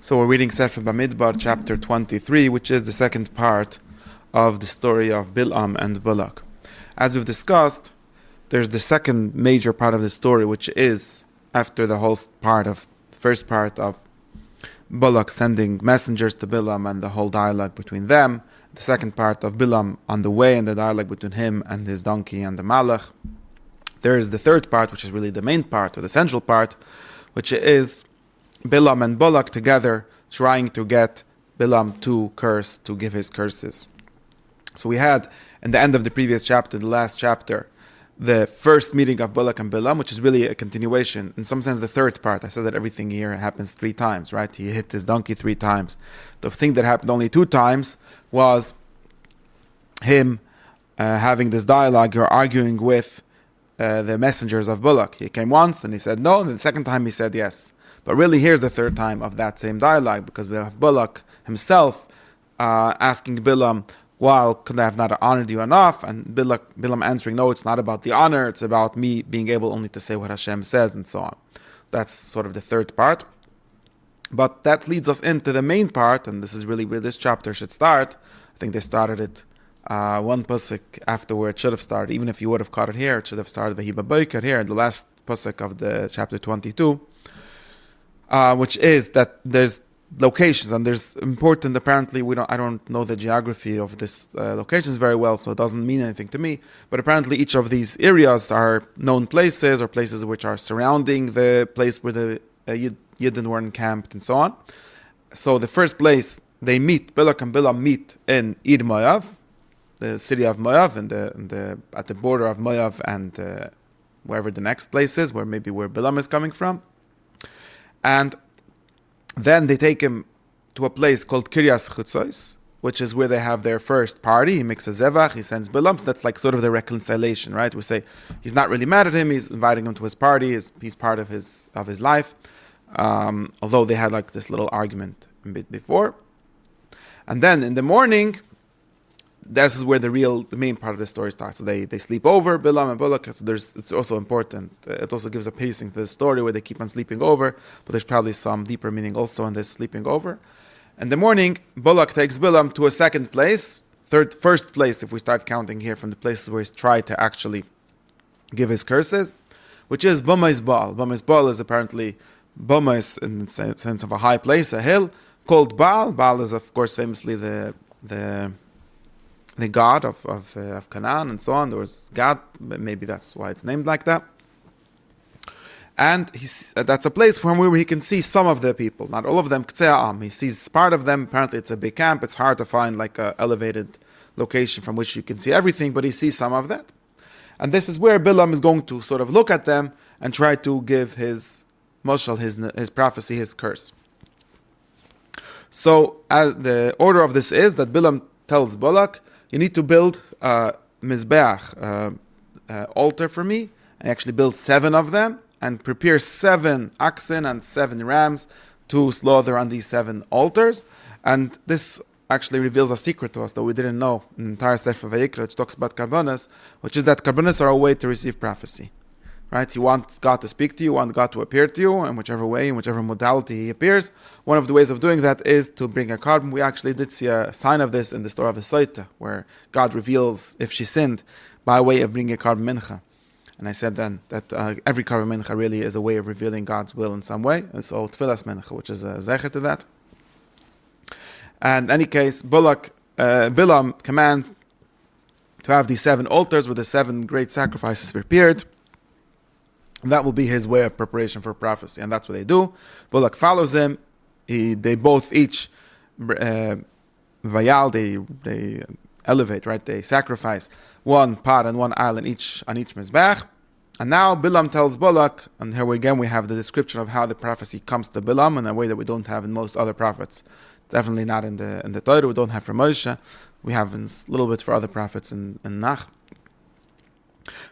So we're reading Sefer Bamidbar Chapter 23, which is the second part of the story of Bilam and Balak. As we've discussed, there's the second major part of the story, which is after the whole part of the first part of Balak sending messengers to Bilam and the whole dialogue between them. The second part of Bilam on the way and the dialogue between him and his donkey and the Malach. There is the third part, which is really the main part or the central part, which is Bilam and Balak together trying to get Bilam to give his curses. So we had, in the end of the previous chapter, the last chapter, the first meeting of Balak and Bilam, which is really a continuation. In some sense, the third part. I said that everything here happens 3 times, right? He hit his donkey 3 times. The thing that happened only 2 times was him having this dialogue or arguing with the messengers of Balak. He came once and he said no, and the second time he said yes. But really, here's the third time of that same dialogue, because we have Balak himself asking Bilam, well, could I have not honored you enough? And Bilam answering, no, it's not about the honor, it's about me being able only to say what Hashem says, and so on. That's sort of the third part. But that leads us into the main part, and this is really where this chapter should start. I think they started it one pasuk after where it should have started. Even if you would have caught it here, it should have started V'hi b'boker here, the last pasuk of the chapter 22. Which is that there's locations, and there's important. Apparently, I don't know the geography of this locations very well, so it doesn't mean anything to me. But apparently, each of these areas are known places or places which are surrounding the place where the Yidden were encamped, and so on. So the first place they meet, Balak and Bilam meet in Ir Moav, the city of Moav, at the border of Moav and wherever the next place is, where Bilam is coming from. And then they take him to a place called Kiryas Chutzos, which is where they have their first party. He makes a zevach, he sends Bilam. So that's like sort of the reconciliation, right? We say he's not really mad at him, he's inviting him to his party, he's part of his life. Although they had like this little argument a bit before. And then in the morning, this is where the main part of the story starts. So they sleep over, Bilam and Balak. So it's also important. It also gives a pacing to the story where they keep on sleeping over, but there's probably some deeper meaning also in this sleeping over. In the morning, Balak takes Bilam to a second place, first place if we start counting here from the places where he's tried to actually give his curses, which is Bamos Baal. Bamos Baal is apparently Bamos in the sense of a high place, a hill, called Baal. Baal is of course famously the god of Canaan and so on. There was God, maybe that's why it's named like that. And that's a place from where he can see some of the people, not all of them. He sees part of them. Apparently it's a big camp. It's hard to find like an elevated location from which you can see everything, but he sees some of that. And this is where Bilam is going to sort of look at them and try to give his moshel, his prophecy, his curse. So as the order of this is that Bilam tells Balak, you need to build a mizbeach, altar for me, and actually build 7 of them, and prepare 7 oxen and 7 rams to slaughter on these 7 altars. And this actually reveals a secret to us that we didn't know in the entire Sefer Vayikra, which talks about karbonos, which is that karbonos are a way to receive prophecy. Right? You want God to speak to you, you want God to appear to you in whichever way, in whichever modality He appears. One of the ways of doing that is to bring a carbon. We actually did see a sign of this in the story of the Soita, where God reveals if she sinned by way of bringing a carbon mincha. And I said then that every carbon mincha really is a way of revealing God's will in some way. And so tfilas mincha, which is a zecher to that. And in any case, Bilam commands to have these 7 altars with the 7 great sacrifices prepared. And that will be his way of preparation for prophecy, and that's what they do. Balak follows him. They both each vayal. They elevate, right? They sacrifice 1 pot and 1 island each on each mizbech. And now Bilam tells Balak, and here again we have the description of how the prophecy comes to Bilam in a way that we don't have in most other prophets. Definitely not in the Torah. We don't have for Moshe. We have a little bit for other prophets in Nach.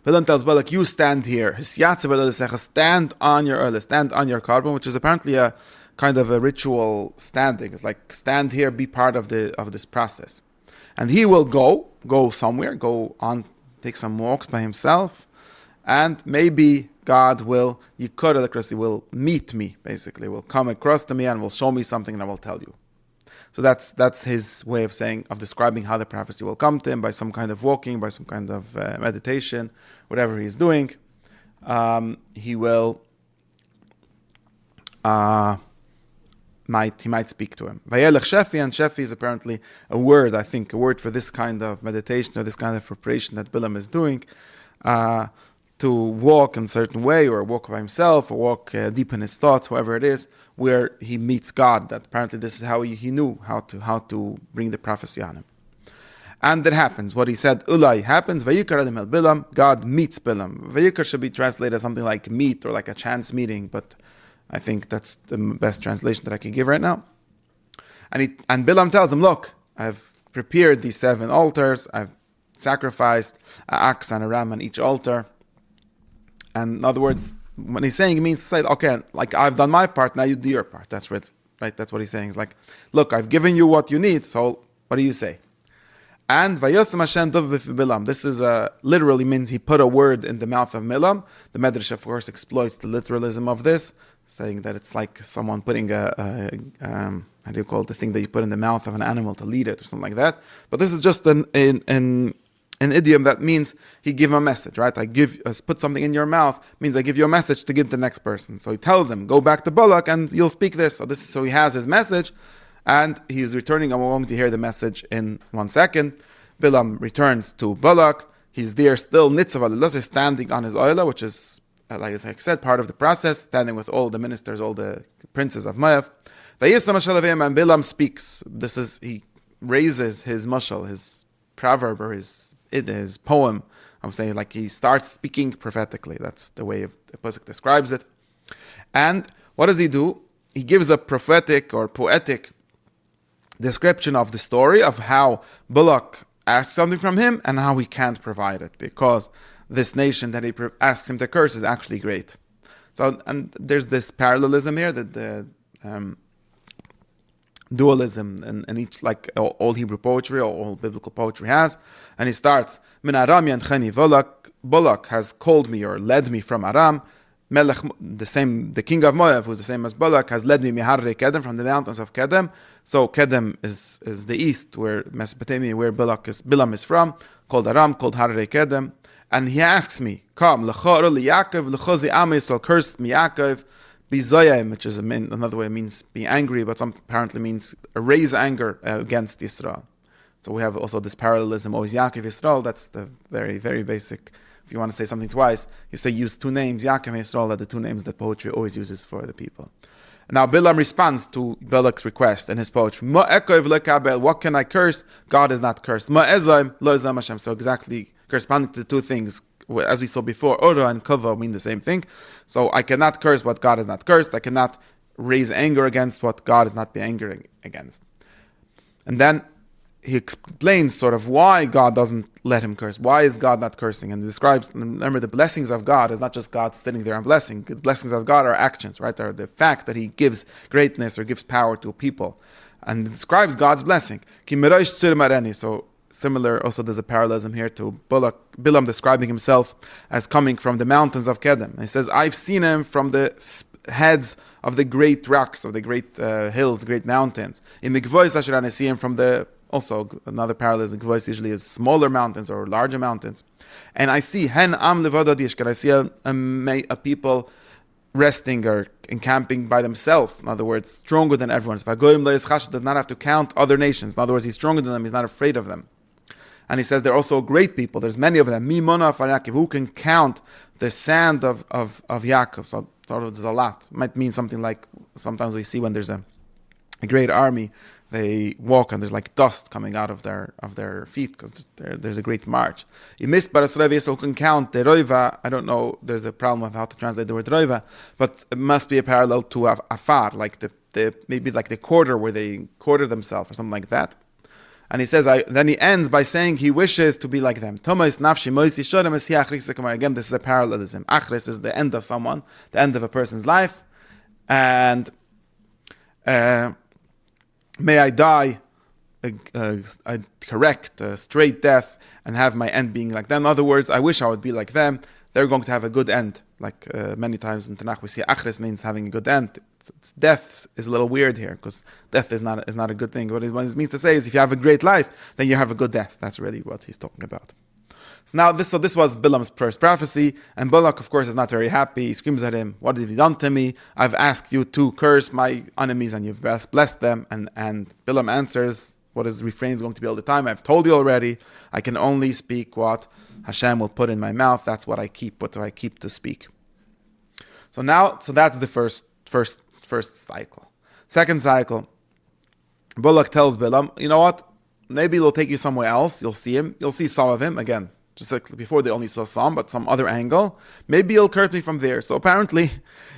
Bilam tells Balak, you stand here. Stand on your earth, stand on your carbon, which is apparently a kind of a ritual standing. It's like stand here, be part of this process. And he will go somewhere, go on, take some walks by himself, and maybe God will, he will meet me, basically, will come across to me and will show me something and I will tell you. So that's his way of describing how the prophecy will come to him, by some kind of walking, by some kind of meditation, whatever he's doing. He might speak to him. Vayelech Shefi, and Shefi is apparently a word for this kind of meditation or this kind of preparation that Bilam is doing, to walk in a certain way, or walk by himself, or walk deep in his thoughts, whoever it is, where he meets God. That apparently this is how he knew how to bring the prophecy on him. And that happens. What he said, Ulai, happens. Vayikar Elim el Bilam, God meets Bilam. Vayikar should be translated as something like meet, or like a chance meeting, but I think that's the best translation that I can give right now. And Bilam tells him, look, I've prepared these 7 altars. I've sacrificed an ox and a ram on each altar. And in other words, when he's saying, it means to say, okay, like I've done my part, now you do your part. That's right. That's what he's saying. It's like, look, I've given you what you need, so what do you say? And Vayosem Hashem Dov Bilam. This is literally means he put a word in the mouth of Bilam. The Medrash, of course, exploits the literalism of this, saying that it's like someone putting how do you call it, the thing that you put in the mouth of an animal to lead it, or something like that. But this is just an idiom that means he give him a message, right? Put something in your mouth means I give you a message to give to the next person. So he tells him, go back to Balak and you'll speak this. So he has his message, and he is returning. I'm going to hear the message in 1 second. Bilam returns to Balak. He's there still, Nitzav is standing on his oila, which is, like I said, part of the process, standing with all the ministers, all the princes of Moab. And Bilam speaks. He raises his mashal, his proverb, or his poem. I'm saying, like, he starts speaking prophetically. That's the way the pasuk describes it. And what does he do? He gives a prophetic or poetic description of the story of how Balak asks something from him and how he can't provide it, because this nation that he asks him to curse is actually great. So, and there's this parallelism here, that the dualism in each, like all Hebrew poetry or all biblical poetry has. And he starts, Min Aram yancheni Balak has called me or led me from Aram. Melech, the king of Moab, who's the same as Balak, has led me Miharre Kedem, from the mountains of Kedem. So Kedem is the east, where Mesopotamia, where Bilam is from, called Aram, called Harre Kedem. And he asks me, come, L'chor Yaakov, L'chozi Am Yisrael, cursed me Yaakov, Bizoyim, which is another way, means be angry, but some apparently means raise anger against Israel. So we have also this parallelism, always Yaakov Yisrael. That's the very, very basic. If you want to say something twice, you say use 2 names, Yaakov and Yisrael, are the 2 names that poetry always uses for the people. Now Bilam responds to Balak's request in his poetry. What can I curse? God is not cursed. So exactly corresponding to the 2 things, as we saw before, Ora and Kava mean the same thing. So I cannot curse what God is not cursed. I cannot raise anger against what God is not being angry against. And then he explains sort of why God doesn't let him curse. Why is God not cursing? And he describes, remember, the blessings of God is not just God sitting there and blessing. The blessings of God are actions, right? Are the fact that he gives greatness or gives power to people. And it describes God's blessing. So similar, also there's a parallelism here to Bilam describing himself as coming from the mountains of Kedem. And he says, I've seen him from the heads of the great rocks, of the great hills, the great mountains. In Mikvois Asheran, I see him from the, also another parallelism, Mikvois usually is smaller mountains or larger mountains. And I see Hen Am Levada Dishkar, I see a people resting or encamping by themselves. In other words, stronger than everyone. So Vagoyim Lo Yischash does not have to count other nations. In other words, he's stronger than them, he's not afraid of them. And he says they're also great people. There's many of them. Mimona Far Yaakov, who can count the sand of Yaakov. So there's a lot. It might mean something like, sometimes we see when there's a great army, they walk and there's like dust coming out of their feet because there's a great march. You missed Barasrav Yisrael, who can count the Roiva. I don't know, there's a problem of how to translate the word Roiva, but it must be a parallel to Afar, like the maybe like the quarter where they quarter themselves or something like that. And he says, then he ends by saying he wishes to be like them. Again, this is a parallelism. Achris is the end of someone, the end of a person's life. And may I die a correct, straight death and have my end being like them. In other words, I wish I would be like them. they're going to have a good end. Like many times in Tanakh we see Achris means having a good end. Death is a little weird here, because death is not a good thing. What it means to say is, if you have a great life, then you have a good death. That's really what he's talking about. So this was Bilam's first prophecy, and Balak, of course, is not very happy. He screams at him, "What have you done to me? I've asked you to curse my enemies, and you've blessed them." And Bilam answers what his refrain is going to be all the time: "I've told you already. I can only speak what Hashem will put in my mouth. That's what I keep. What do I keep to speak?" So that's the first cycle. Second cycle, Balak tells Bilam, "You know what? Maybe he'll take you somewhere else. You'll see him. You'll see some of him again." Just like before, they only saw some, but some other angle. Maybe he'll curse me from there. So apparently,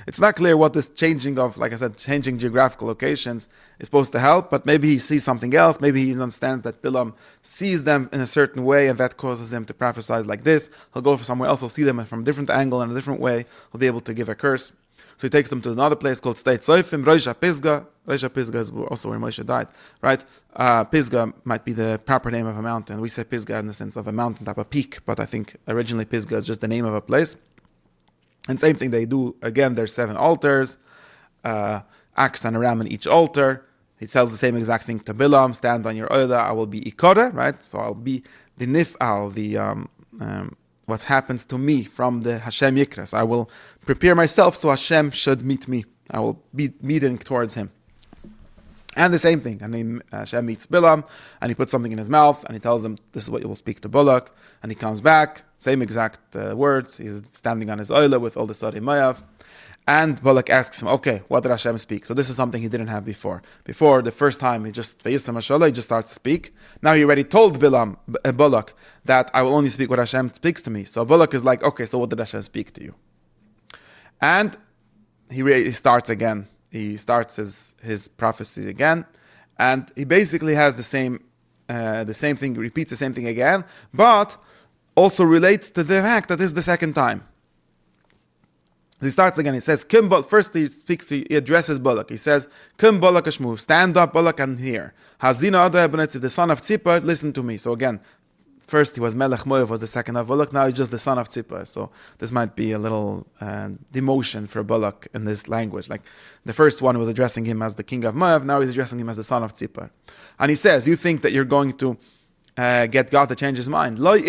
it's not clear what this changing geographical locations is supposed to help, but maybe he sees something else. Maybe he understands that Bilam sees them in a certain way, and that causes him to prophesy like this. He'll go for somewhere else, he'll see them from a different angle, in a different way. He'll be able to give a curse. So he takes them to another place called Sedei Tzofim, Rosh HaPeor. Rosh HaPeor is also where Moshe died, right? Pisgah might be the proper name of a mountain. We say Pisgah in the sense of a mountain type of peak, but I think originally Pisgah is just the name of a place. And same thing they do. Again, there's 7 altars, axe and a ram in each altar. He tells the same exact thing to Bilam: "Stand on your oilah, I will be ikore," right? So I'll be the nif'al, what happens to me from the Hashem Yikras. I will prepare myself so Hashem should meet me. I will be meeting towards him. And the same thing. Hashem meets Bilam, and he puts something in his mouth, and he tells him, "This is what you will speak to Balak." And he comes back, same exact words. He's standing on his oilah with all the Sari Mayav. And Balak asks him, "Okay, what did Hashem speak?" So this is something he didn't have before. Before, the first time, he just starts to speak. Now he already told Balak that I will only speak what Hashem speaks to me. So Balak is like, "Okay, so what did Hashem speak to you?" And he starts again. He starts his prophecy again, and he basically has the same thing, repeats the same thing again, but also relates to the fact that this is the second time. He starts again. He says, first he addresses Balak. He says, "Kim Balak Ashmu, stand up, Balak, and hear. Hazina Adai Benetzi, the son of Tzipar, listen to me." So again, first he was Melech Moav, was the second of Balak. Now he's just the son of Tzipar. So this might be a little demotion for Balak in this language. Like the first one was addressing him as the king of Moav. Now he's addressing him as the son of Tzipar. And he says, "You think that you're going to get God to change his mind? God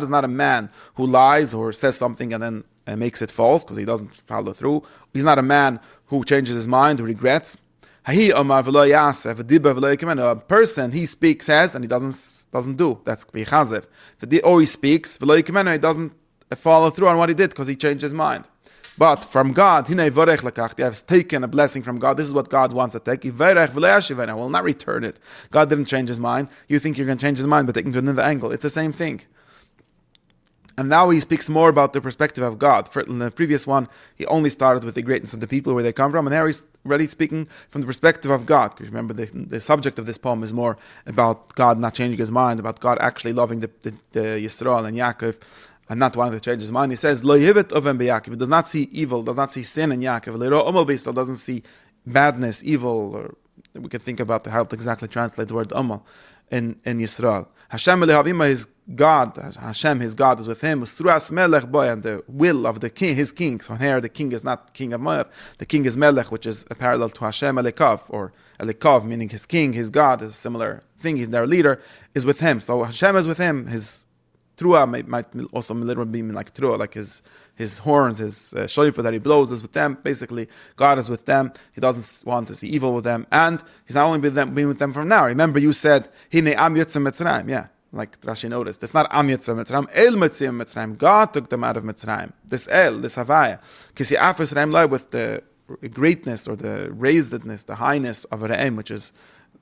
is not a man who lies or says something and then makes it false because he doesn't follow through. He's not a man who changes his mind, who regrets. A person, he speaks, says, and he doesn't do. That's v'chazev. Or he speaks, he doesn't follow through on what he did because he changed his mind. But from God, you have taken a blessing from God. This is what God wants to take. I will not return it. God didn't change his mind. You think you're going to change his mind by taking to another angle. It's the same thing. And now he speaks more about the perspective of God. In the previous one, he only started with the greatness of the people, where they come from, and now he's really speaking from the perspective of God. Because remember, the subject of this poem is more about God not changing his mind, about God actually loving the Yisrael and Yaakov, and not wanting to change his mind. He says, "Lo yivit ovem beYaakov." It does not see evil, does not see sin in Yaakov. Le'ro omal b'Yisrael, doesn't see badness, evil, or we can think about how to exactly translate the word omal in Yisrael. Hashem elehavima, his God. Hashem, his God, is with him. Ustruas melech boy, and the will of the king, his king. So here, the king is not king of Moab. The king is melech, which is a parallel to Hashem elikav, or elikav, meaning his king, his God, is a similar thing. He's their leader, is with him. So Hashem is with him. His Trua might also literally mean like Trua, like his horns, his shofar that he blows is with them. Basically, God is with them. He doesn't want to see evil with them. And he's not only being with them from now. Remember, you said, Hine am Yitzim Mitzrayim. Yeah, like Rashi noticed. It's not am Yitzim Mitzrayim. El Mitzim Mitzrayim. God took them out of Mitzrayim. This Havaya. Kisi Af Yisraim Lai, with the greatness or the raisedness, the highness of Re'em, which is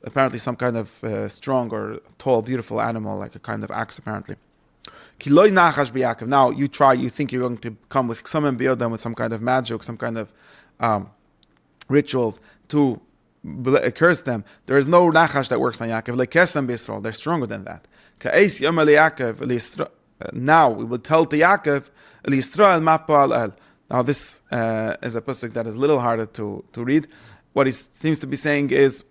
apparently some kind of strong or tall, beautiful animal, like a kind of axe apparently. Now you think you're going to come with some embiyodam, with some kind of magic, some kind of rituals to curse them. There is no nachash that works on Yaakov. Like Kesem B'Yisrael, they're stronger than that. Now we will tell to Yaakov, now this is a pasuk that is a little harder to read. What he seems to be saying is,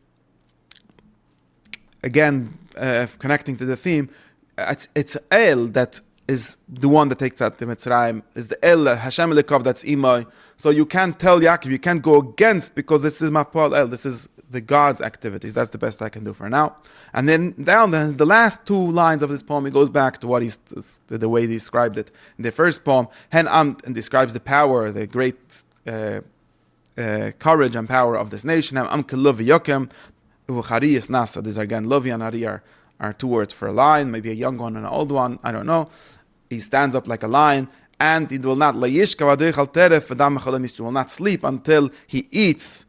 again, connecting to the theme, it's El that is the one that takes that to Mitzrayim, is the El, Hashem Elikov, that's Imai. So you can't tell Yaakov, you can't go against, because this is Mapal El, this is the God's activities. That's the best I can do for now. And then down then the last two lines of this poem, he goes back to what the way he described it in the first poem, and describes the power, the great courage and power of this nation. Am Lowy Yokem, Uchari is Nasa. These are again, Lowy and Ari are two words for a lion, maybe a young one and an old one, I don't know. He stands up like a lion, and he will not he will not sleep until he eats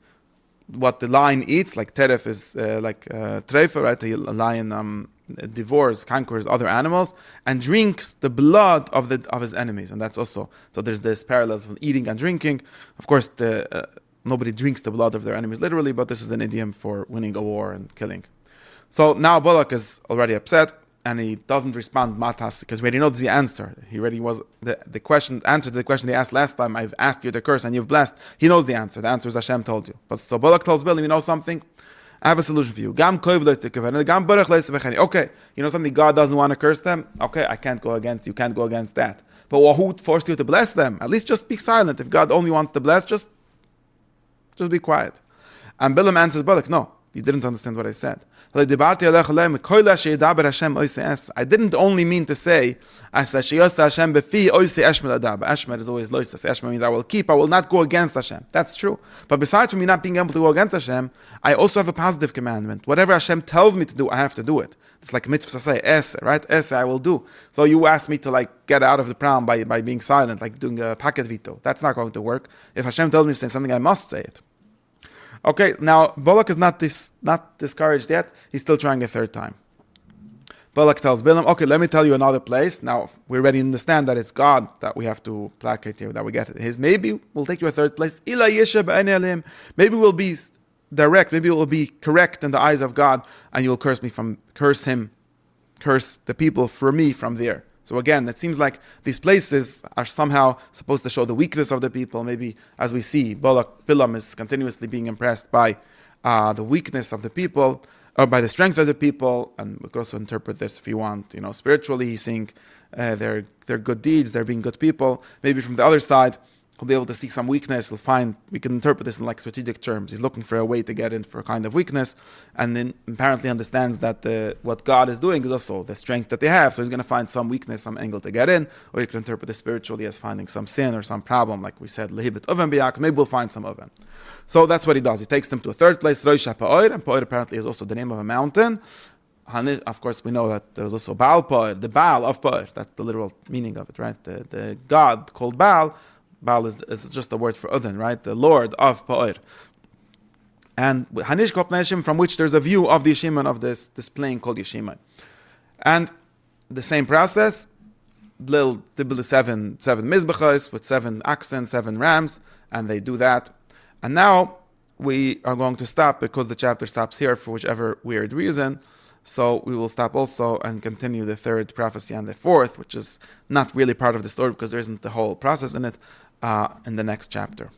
what the lion eats. Like teref is like treifa, right? A lion devours, conquers other animals, and drinks the blood of his enemies. And that's also, so there's this parallels of eating and drinking. Of course, nobody drinks the blood of their enemies literally, but this is an idiom for winning a war and killing. So now Balak is already upset, and he doesn't respond matas, because we already know the answer. He already was the question answered the question he asked last time. I've asked you to curse and you've blessed. He knows the answer. The answer is Hashem told you. But so Balak tells Bilam, you know something? I have a solution for you. Okay, you know something? God doesn't want to curse them. Okay, I can't go against. You can't go against that. But who forced you to bless them? At least just be silent. If God only wants to bless, just be quiet. And Bilam answers Balak, no, you didn't understand what I said. I didn't only mean to say, Ashmer is always loisas. Ashmer means I will not go against Hashem. That's true. But besides from me not being able to go against Hashem, I also have a positive commandment. Whatever Hashem tells me to do, I have to do it. It's like mitzvah say, es, right? Es, I will do. So you ask me to get out of the problem by being silent, like doing a packet veto. That's not going to work. If Hashem tells me to say something, I must say it. Okay, now Balak is not discouraged yet. He's still trying a third time. Balak tells Bilam, okay, let me tell you another place. Now, we already understand that it's God that we have to placate here, that we get it. Maybe we'll take you a third place. Maybe we'll be direct. Maybe we'll be correct in the eyes of God, and you will curse the people for me from there. So again, it seems like these places are somehow supposed to show the weakness of the people. Maybe, as we see, Bilam is continuously being impressed by the weakness of the people, or by the strength of the people. And we could also interpret this, if you want, spiritually, he's seeing their good deeds, they're being good people. Maybe from the other side, he'll be able to see some weakness. We can interpret this in strategic terms. He's looking for a way to get in for a kind of weakness, and then apparently understands that what God is doing is also the strength that they have. So he's going to find some weakness, some angle to get in, or you can interpret it spiritually as finding some sin or some problem, like we said, lehibit oven biyak. Maybe we'll find some oven. So that's what he does. He takes them to a third place, Rosh HaPeor, and Peor apparently is also the name of a mountain. Of course, we know that there's also Baal Peor, the Baal of Peor. That's the literal meaning of it, right? The god called Baal. Baal is just a word for Udin, right? The Lord of Peor. And Hanish Kopneshim, from which there's a view of the Yeshiman, of this plain called Yeshiman. And the same process, they build the seven mizbachos with 7 oxen, 7 rams, and they do that. And now we are going to stop, because the chapter stops here for whichever weird reason. So we will stop also and continue the third prophecy and the fourth, which is not really part of the story because there isn't the whole process in it, in the next chapter.